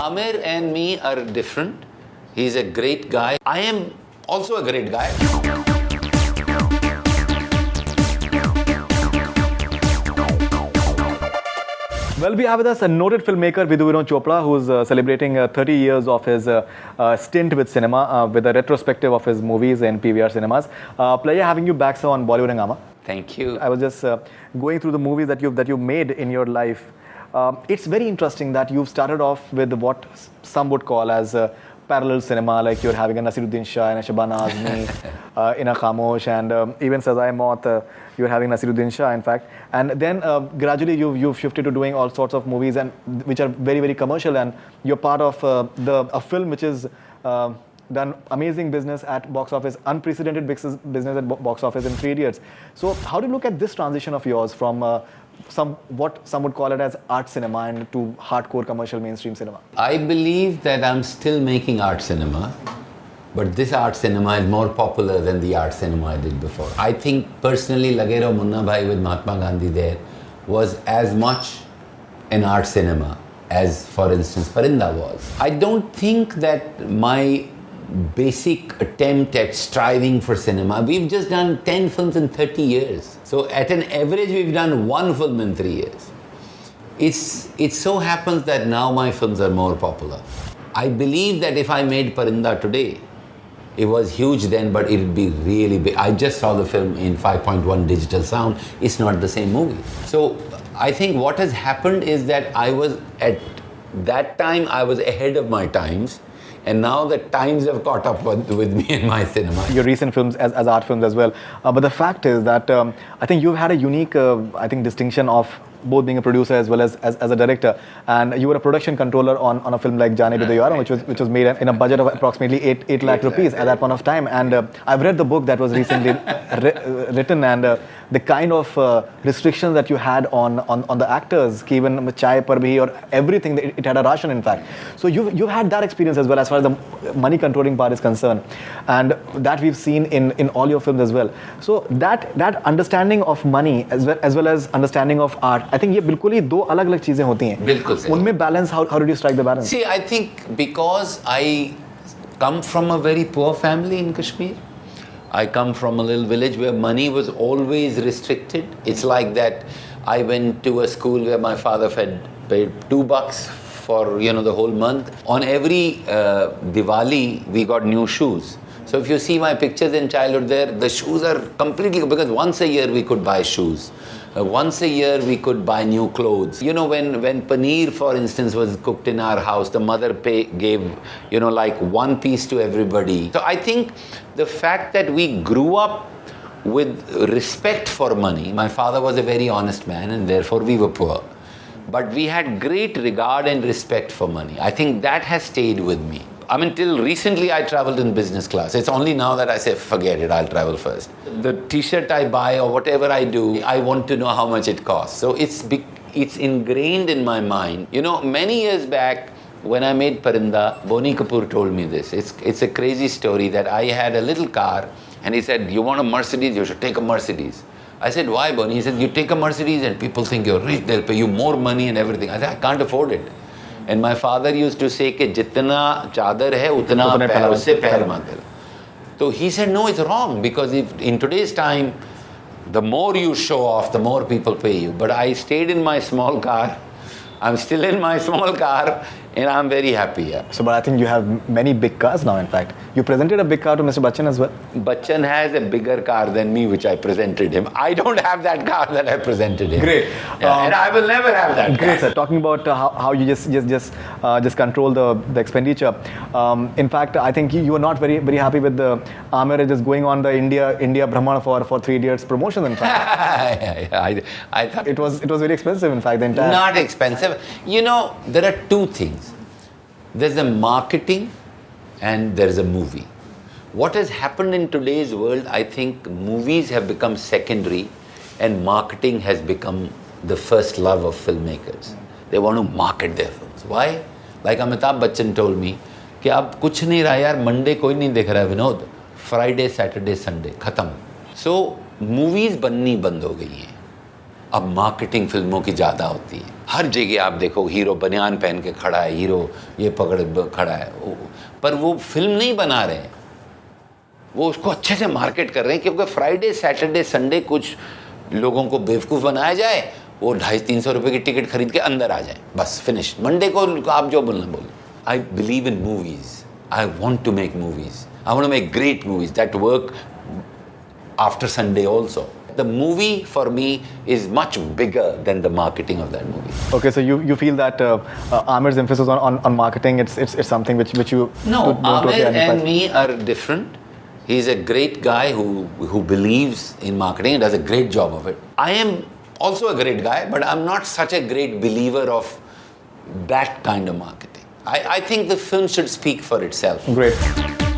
Aamir and me are different. He's a great guy. I am also a great guy. Well, we have with us a noted filmmaker, Vidhu Vinod Chopra, who's celebrating 30 years of his stint with cinema with a retrospective of his movies in PVR cinemas. Pleasure having you back, sir, on Bollywood Hungama. Thank you. I was just going through the movies that you've made in your life. It's very interesting that you've started off with what some would call as parallel cinema, like you're having a Nasiruddin Shah and a Shabana Azmi in a Khamosh, and even Sazai Maut, you're having Nasiruddin Shah, in fact. And then gradually you've shifted to doing all sorts of movies and which are very, very commercial, and you're part of a film which is done amazing business at box office, unprecedented business at box office in 3 Idiots. So how do you look at this transition of yours from what some would call it as art cinema and to hardcore commercial mainstream cinema? I believe that I'm still making art cinema, but this art cinema is more popular than the art cinema I did before. I think personally, Lagero Munna Bhai with Mahatma Gandhi there was as much an art cinema as, for instance, Parinda was. I don't think that my basic attempt at striving for cinema, we've just done 10 films in 30 years. So at an average, we've done 1 film in 3 years. It so happens that now my films are more popular. I believe that if I made Parinda today, it was huge then, but it would be really big. I just saw the film in 5.1 digital sound. It's not the same movie. So I think what has happened is that I was at that time, I was ahead of my times. And now the times have caught up with me and my cinema. Your recent films as art films as well. But the fact is that I think you've had a unique, distinction of both being a producer as well as a director. And you were a production controller on a film like Jaane Bhi Do Yaron, which was made in a budget of approximately 8 lakh rupees at that point of time. And I've read the book that was recently written, and the kind of restrictions that you had on the actors, even chai par bhi or everything, it had a ration, in fact. So you've had that experience as well as far as the money controlling part is concerned, and that we've seen in all your films as well. So that understanding of money as well as understanding of art, I think ये बिल्कुल ही दो अलग-अलग चीजें होती हैं. बिल्कुल सही. उनमें balance, how did you strike the balance? See, I think because I come from a very poor family in Kashmir. I come from a little village where money was always restricted. It's like that I went to a school where my father paid $2 for the whole month. On every Diwali, we got new shoes. So if you see my pictures in childhood there, the shoes are completely, because once a year we could buy shoes. Once a year we could buy new clothes. When paneer, for instance, was cooked in our house, the mother gave, like 1 piece to everybody. So I think the fact that we grew up with respect for money, my father was a very honest man and therefore we were poor. But we had great regard and respect for money. I think that has stayed with me. I mean, till recently I traveled in business class. It's only now that I say, forget it, I'll travel first. The t-shirt I buy or whatever I do, I want to know how much it costs. So it's ingrained in my mind. Many years back, when I made Parinda, Boni Kapoor told me this. It's a crazy story that I had a little car and he said, you want a Mercedes? You should take a Mercedes. I said, why, Boni? He said, you take a Mercedes and people think you're rich, they'll pay you more money and everything. I said, I can't afford it. And my father used to say कि जितना चादर है उतना पैर उससे पैर मत दे. So he said, no, it's wrong, because if in today's time, the more you show off, the more people pay you. But I stayed in my small car. I'm still in my small car and I'm very happy. Yeah. So, but I think you have many big cars now, in fact. You presented a big car to Mr. Bachchan as well? Bachchan has a bigger car than me, which I presented him. I don't have that car that I presented him. Great. Yeah, and I will never have that car. Great, sir. Talking about how you just control the expenditure. In fact, I think you were not very, very happy with the Aamir just going on the India Brahman for 3 Idiots promotion, in fact. I thought it was very expensive, in fact, the entire... Not expensive. There are two things. There's a marketing and there's a movie. What has happened in today's world, I think movies have become secondary and marketing has become the first love of filmmakers. They want to market their films. Why? Like Amitabh Bachchan told me, कि अब कुछ नहीं रहा यार, Monday कोई नहीं देख रहा है विनोद, Friday, Saturday, Sunday, खत्म. So movies बननी बंद हो गई हैं. अब मार्केटिंग फिल्मों की ज़्यादा होती है। हर जगह आप देखो हीरो बनियान पहन के खड़ा है, हीरो ये पकड़ खड़ा है, पर वो फिल्म नहीं बना रहे हैं, वो उसको अच्छे से मार्केट कर रहे हैं, क्योंकि फ्राइडे सैटरडे संडे कुछ लोगों को बेवकूफ़ बनाया जाए, वो 250-300 रुपये की टिकट खरीद के अंदर आ जाए, बस फिनिश। मंडे को आप जो बोलना बोलो। I believe in movies, I want to make movies, I want to make great movies that work after Sunday also. The movie for me is much bigger than the marketing of that movie. Okay, so you feel that Aamir's emphasis on marketing, it's something which you no, don't totally Aamir identify. and me are different. He's a great guy who believes in marketing and does a great job of it. I am also a great guy, but I'm not such a great believer of that kind of marketing. I think the film should speak for itself. Great.